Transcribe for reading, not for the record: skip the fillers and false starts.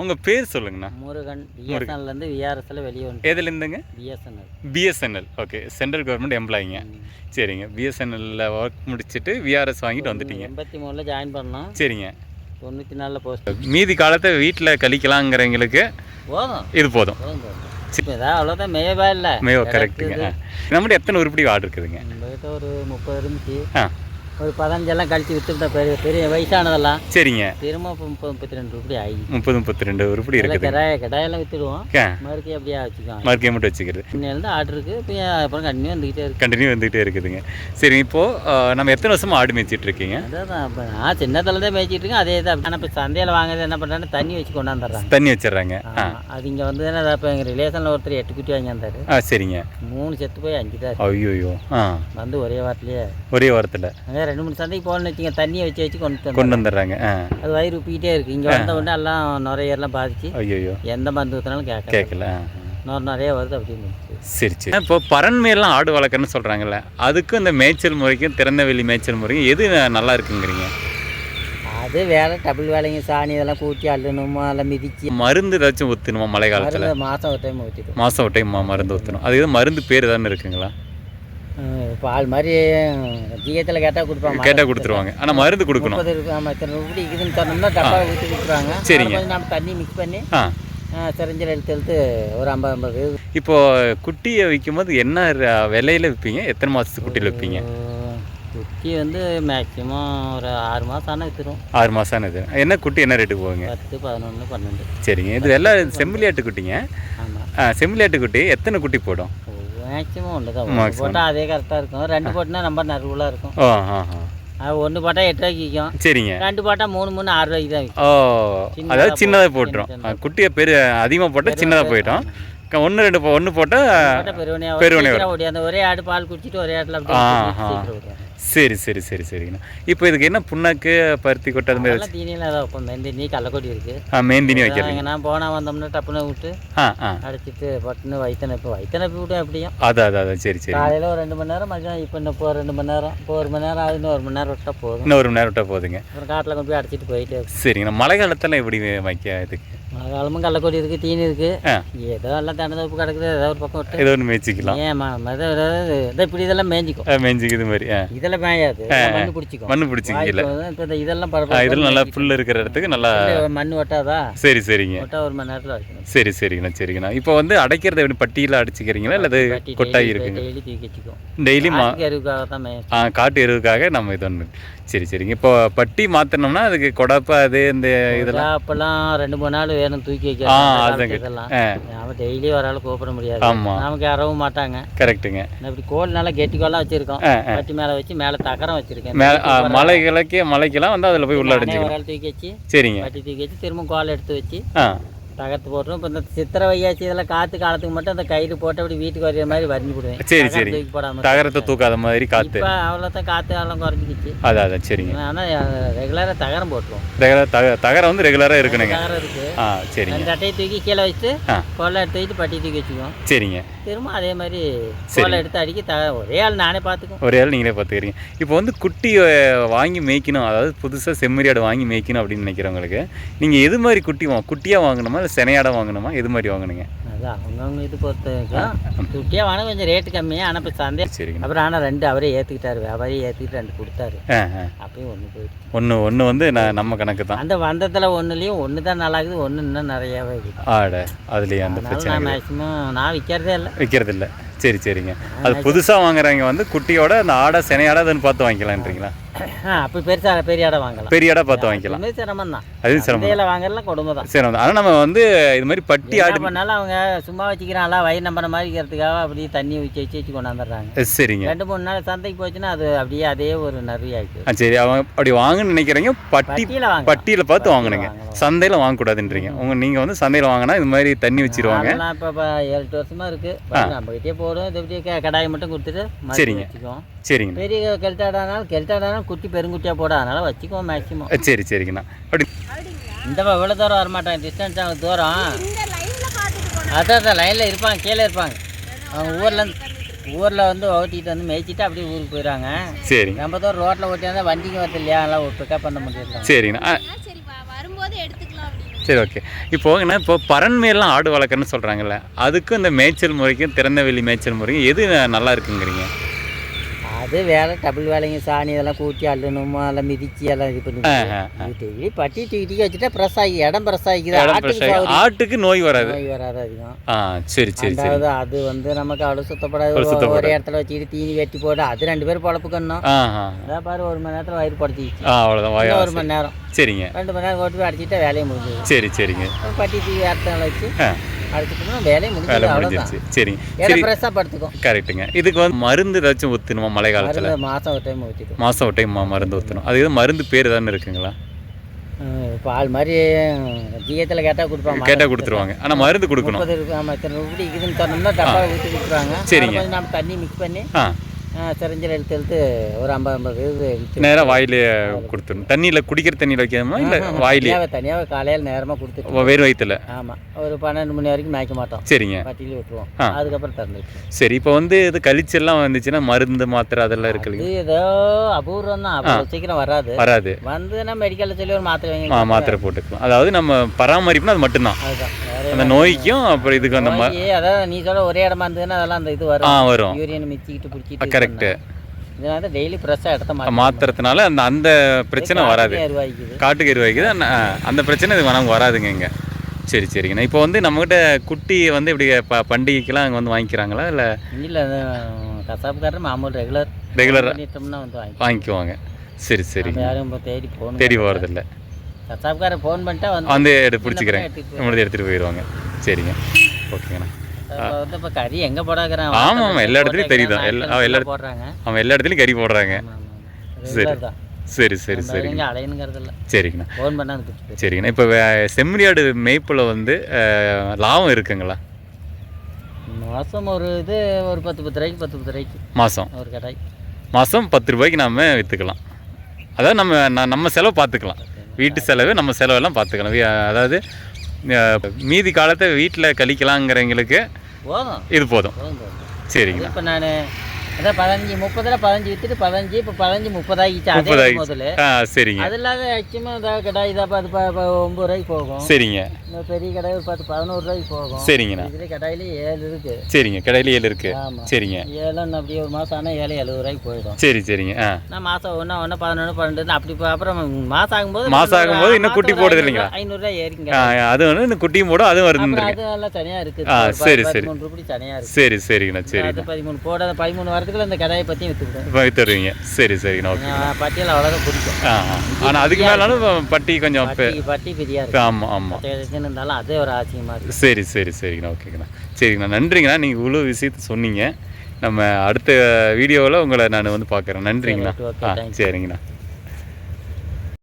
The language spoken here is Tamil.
உங்க பேர் சொல்லுங்கண்ணா. முருகன். பிஎஸ்என்எல்லேருந்து விஆர்எஸ்ல வெளியே வந்து. எதுலேருந்துங்க? BSNL. BSNL. Okay, central government எம்ப்ளாயிங்க. சரிங்க. பிஎஸ்என்எல்ல ஒர்க் முடிச்சுட்டு விஆர்எஸ் வாங்கிட்டு வந்துட்டீங்க. 83ல் ஜாயின் பண்ணோம். சரிங்க. 94 போஸ்ட். மீதி காலத்தை வீட்டில் கழிக்கலாங்கிறவங்களுக்கு போதும், இது போதும். ஏதாவது அவ்வளோதான் மேயவா இல்லை. மேயோ கரெக்டுங்க. நம்மகிட்ட எத்தனை உருப்படி ஆடு இருக்குதுங்க? நம்மகிட்ட ஒரு 30 இருந்துச்சு. ஆ, ஒரு 15 எல்லாம் கழிச்சு வித்துட்டா பெரிய பெரிய வயசானதெல்லாம். சரிங்க. திரும்ப 32 ரூபாய் ஆகி 32 உருப்படி இருக்குது. கடாயெல்லாம் வித்துடுவோம். மறுக்கே அப்படியே வச்சுக்கோங்க. மறுக்கையை மட்டும் வச்சுக்கிறது. இன்னிலேருந்து ஆடு இருக்குது. இப்போ அப்புறம் கண்டினியூ வந்துக்கிட்டே இருக்குது. கண்டினியூ வந்துகிட்டே இருக்குதுங்க. சரி, இப்போது நம்ம எத்தனை வருஷமாக ஆடு மேய்ச்சிட்டு இருக்கீங்க? அதான் இப்போ நான் சின்னத்தில் தான் மேய்ச்சிட்டு இருக்கேன். அதே தான். ஆனால் இப்போ சந்தையில் வாங்குறது என்ன பண்ணுறாங்க, தண்ணி வச்சு கொண்டாந்துடுறாங்க. தண்ணி வச்சிடுறாங்க. அது இங்கே வந்து தானே. இப்போ எங்கள் ரிலேஷனில் ஒருத்தர் 8 குட்டி வாங்கியிருந்தாரு. சரிங்க. 3 செத்து போய் 5 தான். ஐயோ. வந்து ஒரே வாரத்துலேயே. ஒரே வாரத்தில் அங்கே 2-3 சந்தைக்கு போகணும்னு வச்சுங்க, தண்ணியை வச்சு கொண்டு வந்துடுறாங்க. அது வயிறு உப்பிக்கிட்டே இருக்குது. இங்கே வந்த உடனே எல்லாம் நுரையெல்லாம் பாதிச்சு ஐயோ எந்த மருந்து ஊற்றினாலும் கேட்கல. நிறைய வருது அப்படின்னு. சரி சரி. இப்போ பரண்மையெல்லாம் ஆடு வளர்க்குறேன்னு சொல்கிறாங்கல்ல, அதுக்கும் இந்த மேய்ச்சல் முறைக்கும் திறந்த வெளி மேய்ச்சல் முறைக்கும் எது நல்லா இருக்குங்கிறீங்க? அது வேலை டபுள் வேலைங்க. சாணி இதெல்லாம் கூட்டி அள்ளணுமா, அதெல்லாம் மிதிச்சு. மருந்து ஏதாச்சும் ஊற்றணுமா மழை காலத்தில்? மாதம் ஒரு டைம் ஊற்றிட்டு. மாதம் ஒரு டைம் மருந்து ஊற்றணும். அது எதுவும் மருந்து பேர் தானே இருக்குங்களா? பால் மாதிரி ஜிஹெச்சில் கேட்டால் கொடுப்பாங்க. கேட்டால் கொடுத்துருவாங்க. ஆனால் மருந்து கொடுக்கணும். 30 ஆமாம், இத்தனை ரூபாய் இதுன்னு சொன்னோம்னா டப்பா ஊற்றி கொடுத்துருவாங்க. சரிங்க. நம்ம தண்ணி மிக்ஸ் பண்ணி சிரஞ்சில் எடுத்து ஒரு 50 இப்போது குட்டியை விற்கும்போது என்ன விலையில் விற்பீங்க? எத்தனை மாதத்துக்கு குட்டியில் விற்பீங்க? குட்டி வந்து மேக்ஸிமம் ஒரு 6 மாதம் ஆனால் விற்றுரும். 6 மாதம் ஆனது. என்ன குட்டி என்ன ரேட்டுக்கு போகுங்க? 10, 11, 12. சரிங்க. இது எல்லாம் செம்பிலியாட்டு குட்டிங்க. ஆமாம். செம்பிலியாட்டு குட்டி எத்தனை குட்டி போடும்? மேக்ஸிமம் ஒன்று தான் போட்டால் அதே கரெக்டாக இருக்கும். 2 போட்டுனா ரொம்ப நறுவலாக இருக்கும். அது 1 போட்டால் 8 ரூபாய்க்கு விற்கும். சரிங்க. 2 போட்டால் 3 6 ரூபாய்க்கு தான் விற்கும். அதாவது சின்னதாக போட்டுரும். குட்டியை அதிகமாக போட்டால் சின்னதாக போயிடும். 1 போட்டால் பெருவனையாக ஓடியாந்து ஒரே ஆடு பால் குடிச்சிட்டு ஒரே ஆட்டில் அப்படி. சரி சரி சரி சரிங்கண்ணா. இப்போ இதுக்கு என்ன புண்ணாக்கு, பருத்தி கொட்டை அது மாதிரி தீனியெல்லாம் தான் வைப்போம். மெந்தி கள்ளக்கொடி இருக்குது. மெயின்தீனி வைக்கிறீங்க. நான் போனால் வந்தோம்னா டப்புன்னு விட்டு அடிச்சிட்டு பட்டுன்னு வயிற்றுனப்பி விட்டு அப்படியும். அதான் சரி சரி. காலையில் ஒரு 2 மணி நேரம், மதியம் இப்போ இன்னும் 2 மணி நேரம், இப்போ 1 மணி நேரம் ஆகுது. இன்னும் 1 மணி நேரம் விட்டால் போதும். இன்னும் 1 மணி நேரம் விட்டால் போதுங்க. அப்புறம் காட்டில் கொண்டு போய் அடிச்சிட்டு போயிட்டு. சரிங்கண்ணா. மழை காலத்தில் எப்படி வைக்க இதுக்கு? மழை காலமும் கள்ளக்கொடி இருக்குது, தீனி இருக்குது. ஏதோ எல்லாம் தண்ணி கிடக்குது. ஏதோ ஒரு பக்கம் விட்டு ஏதோ ஒன்று மேய்ச்சிக்கலாம். இப்படி இதெல்லாம் மேய்ஞ்சிக்கும் மாதிரி. இதெல்லாம் மேயாது. மண்ணு பிடிச்சிக்கல. இதெல்லாம் இதெல்லாம் நல்லா புல் இருக்கிற இடத்துக்கு நல்லா மண் ஒட்டாதா? சரி சரிங்க. 1 மணி நேரத்தில் வைக்கணும். சரி சரிங்கண்ணா சரிங்கண்ணா. இப்போ வந்து அடைக்கிறது எப்படி பட்டியில் அடிச்சுக்கிறீங்களா இல்லை கொட்டாய் இருக்குங்க? டெய்லி தூக்கி வச்சுக்கோம். டெய்லி எருவுக்காக தான் காட்டு எருவுக்காக நம்ம இது ஒன்று. சரி சரிங்க. இப்போ பட்டி மாற்றினோம்னா அதுக்கு கொடப்பா அது இந்த இதெல்லாம் அப்போல்லாம் 2-3 நாள் வேணும் தூக்கி வைக்க. இதெல்லாம் நம்ம டெய்லி ஒரு ஆள் கூப்பிட முடியாது. ஆமாம், நமக்கு யாரவும் மாட்டாங்க. கரெக்டுங்க. இப்படி கோல் நல்லா கெட்டிக்கோலாம் வச்சுருக்கோம். பட்டி மேலே வச்சு மேலே தகரம் வச்சுருக்கேன். மலைக்கெல்லாம் வந்து அதில் போய் உள்ள அடிச்சு ஒரு ஆள் தூக்கி வச்சு. சரிங்க. பட்டி தூக்கி வச்சு திரும்ப கோல் எடுத்து வச்சு தகர்த்து போட்டுரும். இப்போ இந்த சித்திரை வையாச்சு இதெல்லாம் காலத்துக்கு மட்டும் அந்த கயிறு போட்டு அப்படி வீட்டுக்கு வரைய மாதிரி வரைஞ்சி போடுவேன். சரி சரி. தூக்கி போடாமல் தகரத்தை தூக்காத மாதிரி காற்று. இப்போ அவ்வளோதான் காற்று காலம் குறைஞ்சிக்கிச்சு. அதான் சரிங்க. ஆனால் ரெகுலராக தகரம் போட்டுருவோம். தகரம் வந்து ரெகுலராக இருக்குனுங்க. தகரம் இருக்குது. சரிங்க. அந்த அட்டையை தூக்கி கீழே வச்சுட்டு கோலை எடுத்து வச்சுட்டு பட்டி தூக்கி வச்சுக்குவோம். சரிங்க. திரும்ப அதே மாதிரி கோலை எடுத்து அடிக்க ஒரே ஆள் நானே பார்த்துக்குவோம். ஒரே ஆள் நீங்களே பார்த்துக்கிறீங்க. இப்போ வந்து குட்டி வாங்கி மேய்க்கணும், அதாவது புதுசாக செம்மறியாடு வாங்கி மேய்க்கணும் அப்படின்னு நினைக்கிறவங்களுக்கு நீங்கள் எது மாதிரி குட்டியாக வாங்கணுமா இல்லை சினையாடை வாங்கணுமா, எது மாதிரி வாங்கணுங்க? அதான் அவங்கவுங்க இது பொறுத்த குட்டியாக வாங்க கொஞ்சம் ரேட்டு கம்மியாக. ஆனால் இப்போ சந்தை. சரிங்க. அப்புறம் ஆனால் 2 அவரே ஏற்றுக்கிட்டாரு. வியாபாரியே ஏற்றுக்கிட்டு 2 கொடுத்தாரு. அப்பயும் 1 போயிடுச்சு. ஒன்று வந்து நம்ம கணக்கு தான். அந்த வந்தத்தில் 1லேயும் 1 தான் நல்லா இருக்குது. 1 இன்னும் நிறையாவே இருக்குது. அதுலேயே அந்த பிரச்சனை. நான் மேக்ஸிமம் நான் விற்கிறது இல்லை. சரி சரிங்க. அது புதுசாக வாங்குறவங்க வந்து குட்டியோட அந்த ஆடை சினையாடை அதுன்னு பார்த்து வாங்கிக்கலான்றீங்களா? அப்போ பெரிய ஆடை வாங்கலாம். பெரிய ஆடை பார்த்து வாங்கிக்கலாம். சிரமம் தான். அது சிரமம் வாங்கலாம். கொடுமை தான். சிரமம் தான். ஆனால் நம்ம வந்து இது மாதிரி பட்டி ஆடு பண்ணாலும் அவங்க சும்மா வச்சுக்கிறாங்களா வயிறு நம்புற மாதிரி இருக்கிறதுக்காக அப்படியே தண்ணி வச்சு கொண்டாந்துடுறாங்க. சரிங்க. 2-3 நாள் சந்தைக்கு போச்சுன்னா அது அப்படியே அதே ஒரு நிறைய ஆயிடுச்சு. சரி. அவங்க அப்படி வாங்கன்னு நினைக்கிறீங்க பட்டியில் பார்த்து வாங்கணுங்க. சந்தையில் வாங்கக்கூடாதுன்றீங்க. நீங்கள் வந்து சந்தையில் வாங்கினா இது மாதிரி தண்ணி வச்சிருவாங்க. இப்போ 7-8 வருஷமாக இருக்குது. நம்மகிட்டே போடும். இது அப்படியே கடாயை மட்டும் கொடுத்துட்டு சரிங்க வச்சுக்குவோம். சரிங்க. பெரிய கெல்ட்டாடானாலும் குட்டி பெருங்குட்டியாக போட அதனால் வச்சுக்குவோம் மேக்ஸிமம். சரி சரிங்கண்ணா. அப்படி இந்த இவ்வளோ தூரம் வரமாட்டாங்க. டிஸ்டன்ஸ் அவங்க தூரம். அதான் லைனில் இருப்பாங்க, கீழே இருப்பாங்க. அவங்க ஊரில் வந்து ஓட்டிகிட்டு வந்து மேய்ச்சிட்டு அப்படியே ஊருக்கு போயிடுறாங்க. சரி. நம்ம தூரம் ரோட்டில் ஓட்டியாந்தா வண்டிங்க வருது இல்லையா, அதெல்லாம் பிக்கப் பண்ண முடியல. சரிங்கண்ணா. சரி ஓகே. இப்போங்கண்ணா இப்போ பரண்மையெல்லாம் ஆடு வளர்க்குறேன்னு சொல்கிறாங்கல்ல, அதுக்கும் இந்த மேய்ச்சல் முறைக்கும் திறந்தவெளி மேய்ச்சல் முறைக்கும் எது நல்லா இருக்குங்கிறீங்க? அது வேலை டபுள் வேலைங்க. சாணி இதெல்லாம் கூட்டி அள்ளணுமா எல்லாம் மிதிச்சு எல்லாம் இது பண்ணி டெய்லி பட்டி தூக்கி வச்சுட்டா ப்ரெஸ் ஆகி இடம் ப்ரெஸ் ஆகிக்குது. ஆட்டுக்கு நோய் வராது. நோய் வராது அதிகம். சரி சரி. அதாவது அது வந்து நமக்கு அவ்வளோ சுத்தப்படாது. ஒரு இடத்துல வச்சுக்கிட்டு தீனி வெட்டி போட்டு அது 2 பேர் பொழப்புக்கணும். அதான் பாரு 1 மணி நேரத்தில் வயிறு படுத்திச்சு. அவ்வளோதான் 1 மணி நேரம். சரிங்க. 2 மணி நேரம் ஓட்டு போய் அடிச்சுட்டா வேலையை முடிஞ்சது. சரி சரிங்க. பட்டி தூக்கி இடத்துல வச்சு அடிச்சுட்டோம்னா வேலையை முடிஞ்சது. அவ்வளோதான். சரிங்க. எல்லாம் ஃப்ரெஷ்ஷாக படுத்துக்கும். கரெக்டுங்க. இதுக்கு வந்து மருந்து ஏதாச்சும் ஊற்றணுமா மழை காலத்தில்? மாதம் ஒரு டைம் ஊற்றிடும். மாதம் ஒரு டைம் மருந்து ஊற்றணும். அது எதுவும் மருந்து பேர் தானே இருக்குங்களா? பால் மாதிரி ஜியத்தில் கேட்டால் கொடுப்பாங்க. கேட்டால் கொடுத்துருவாங்க. ஆனால் மருந்து கொடுக்கணும். 30 ஆமாம் இத்தனை ரூபாய் இதுன்னு சொன்னோம்னா டப்பா ஊற்றி கொடுத்துருவாங்க. சரிங்க. நம்ம தண்ணி மிக்ஸ் பண்ணி சிரஞ்சில் எடுத்து ஒரு 50 இது நேராக வாயிலே கொடுத்துடணும். தண்ணியில் குடிக்கிற தண்ணியில் வைக்காம இல்லை வாயிலே தனியாக காலையில் நேரமாக கொடுத்துட்டு வேறு வயிற்றுல? ஆமாம். ஒரு 12 மணி வரைக்கும் மேய்க்க மாட்டோம். சரிங்க. பட்டியிலே விட்டுருவோம். அதுக்கப்புறம் திறந்துட்டு. சரி. இப்போ வந்து இது கழிச்செல்லாம் வந்துச்சுன்னா மருந்து மாத்திரை அதெல்லாம் இருக்கு. இது ஏதோ அபூர்வம் தான். அவ்வளோ சீக்கிரம் வராது. வந்துன்னா மெடிக்கலில் சொல்லி ஒரு மாத்திரை வாங்கி மாத்திரை போட்டுக்கலாம். அதாவது நம்ம பராமரிப்புனா அது மட்டும்தான். அதுதான். அந்த நோய்க்கும் அப்புறம் இதுக்கு அந்த அதாவது நீ சொல்ல ஒரே இடமா இருந்ததுன்னா அதெல்லாம் அந்த இது வரும். யூரியன் மிச்சிக்கிட்டு பிடிச்சிட்டு. கரெக்டு. இதனால டெய்லி ஃப்ரெஷ்ஷாக இடத்த மாத்திரத்தினால அந்த பிரச்சனை வராது. காட்டுக்கு எருவாய்க்குது. அந்த பிரச்சனை இது நமக்கு வராதுங்க இங்கே. சரி சரிங்கண்ணா. இப்போ வந்து நம்மகிட்ட குட்டி வந்து இப்படி பண்டிகைக்கெல்லாம் அங்கே வந்து வாங்கிக்கிறாங்களா இல்லை? இல்லை கசாப்புக்காரர் மாமூல் ரெகுலராக வந்து வாங்கிக்குவாங்க. சரி சரி. யாரும் தேடி போகிறதில்ல. கசாப்புக்காரர் ஃபோன் பண்ணிட்டா வந்து பிடிச்சிக்கிறேன் எடுத்துகிட்டு போயிடுவாங்க. சரிங்க. ஓகேங்கண்ணா. இப்போ கறி எங்கே போடாக்கிறான்? ஆமாம் எல்லா இடத்துலையும் தெரியுதான். எல்லா போடுறாங்க. ஆமாம் எல்லா இடத்துலையும் கறி போடுறாங்க. சரி சரி சரி சரி. அலையணுங்கிறது இல்லை. சரிங்கண்ணா. ஃபோன் பண்ணால் சரிங்கண்ணா. இப்போ செம்மறியாடு மேய்ப்பில் வந்து லாபம் இருக்குங்களா? மாதம் ஒரு இது ஒரு 10 ரூபாய்க்கு மாதம் ஒரு கடாய். மாதம் 10 ரூபாய்க்கு நாம் விற்றுக்கலாம். அதாவது நம்ம செலவு பார்த்துக்கலாம். வீட்டு செலவு நம்ம செலவெல்லாம் பார்த்துக்கலாம். அதாவது மீதி காலத்தை வீட்டில் கழிக்கலாங்கிறவங்களுக்கு இது போதும். சரிங்க. இப்போ நான் அதான் 15 15 விற்றுட்டு 15 இப்போ 15 30 ஆகிடுச்சு. அதே முதல்ல. சரிங்க. அது இல்லாத ஆச்சுமா இதாக கடாய் இதாக அது 9 ரூபாய்க்கு போகும். சரிங்க. இந்த பெரிய கடாய் 11 ரூபாய்க்கு போகும். சரிங்கண்ணா. இதில் கடாயிலே 7 இருக்குது. சரிங்க. கடாயிலே 7 இருக்குது. ஆமாம். சரிங்க. 7 அப்படியே ஒரு மாதம் ஆனால் 70 ரூபாய்க்கு போயிடும். சரி சரிங்க. நான் மாதம் 1 11 12 அப்படி அப்புறம் மாதம் ஆகும்போது இன்னும் குட்டி போடுது இல்லைங்களா? 500 ரூபாய் ஏறிங்க. அது வந்து இந்த குட்டியும் போடும் அதுவும் வருது. அதெல்லாம் தனியாக இருக்குது. சரி சரி. 13 ரூபாய் தனியாக இருக்குது. சரி சரிங்கண்ணா. சரி. 13 போடாத 13 வரதுக்குள்ள இந்த கடாயை பற்றியும் வித்துடுவீங்க. சரி சரிங்கண்ணா. ஓகே. பட்டியில் அவ்வளோதான் பிடிக்கும். ஆனால் அதுக்கு மேலாலும் பட்டி கொஞ்சம் பட்டி பெரியா இருக்கு. ஆமாம் ஆமாம். இருந்தாலும் அதே ஒரு ஆச்சரியமாக இருக்குது. சரி சரி சரிங்கண்ணா. ஓகேங்கண்ணா. சரிங்கண்ணா. நன்றிங்கண்ணா. நீங்கள் இவ்வளோ விஷயத்த சொன்னீங்க. நம்ம அடுத்த வீடியோவில் உங்களை நான் வந்து பார்க்குறேன். நன்றிங்கண்ணா. சரிங்கண்ணா.